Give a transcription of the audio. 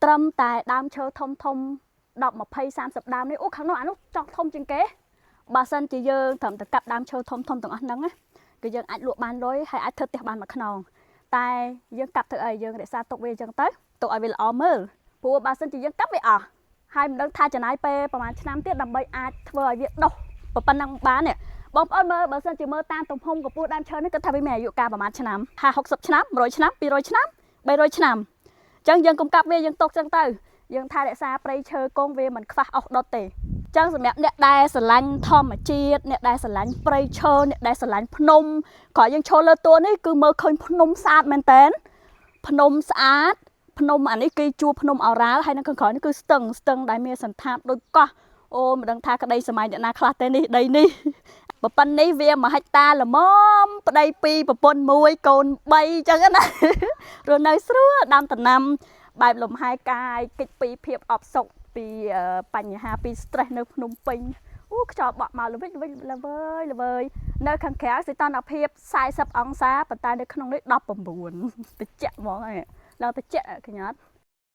ត្រឹមតែដើមឈើធំ10 20 30ដើមនេះអូខាងនោះអានោះចង់ធំជាងគេបើសិនជាយើងត្រឹមតែកាប់ដើមឈើធំទាំងអស់ហ្នឹងគឺយើងអាចលក់បានលុយហើយអាចធ្វើផ្ទះបានមួយខ្នងតែយើងកាប់ធ្វើអីយើងរក្សាទុកវាអញ្ចឹងទៅទុកឲ្យវាល្អមើលព្រោះបើសិនជាយើងកាប់វាអស់ហើយមិនដឹងថាចំណាយពេលប្រហែលឆ្នាំទៀតដើម្បីអាចធ្វើឲ្យវាដុះប៉ុណ្ណឹងបាននេះបងប្អូនមើលបើសិនជាមើលតាមទំហំកម្ពស់ដើមឈើនេះគឺថាវាមានអាយុកាលប្រហែលឆ្នាំ50 60ឆ្នាំ100ឆ្នាំ200ឆ្នាំ300ឆ្នាំអញ្ចឹងយើងកុំកាប់វាយើងទុកអញ្ចឹងទៅយើងថែរក្សាព្រៃឈើគង់វាមិនខ្វះអស់ដុតទេចឹងសម្រាប់អ្នកដែលស្រឡាញ់ធម្មជាតិអ្នកដែលស្រឡាញ់ព្រៃឈើអ្នកដែលស្រឡាញ់ភ្នំក៏យើងឈរលើតួនេះគឺមើលឃើញភ្នំស្អាតមែនតើភ្នំស្អាតភ្នំអានេះគេជួភ្នំអូរ៉ាល់ហើយនៅខាងក្រោយនេះគឺស្ទឹងដែលមានសន្តាប់ដូចកោះអូមិនដឹងថាក្តីសម័យអ្នកណាខ្លះទេនេះដីនេះប៉ុណ្ណេះវា1ហិកតាល្មមប្តី2ប្រពន្ធ1កូន3អញ្ចឹងណារស់នៅស្រួលដាំដំណាំបែបលំហែកាយគេចពីភាពអបសុខពីបញ្ហាពី stress នៅភ្នំពេញអូខ្យល់បក់មកល្វិចល្វើយនៅខាងក្រៅសីតុណ្ហភាព40 អង្សាប៉ុន្តែនៅក្នុងនេះ19ត្រជាក់ហ្មងហើយឡើងត្រជាក់កញ្ញាត់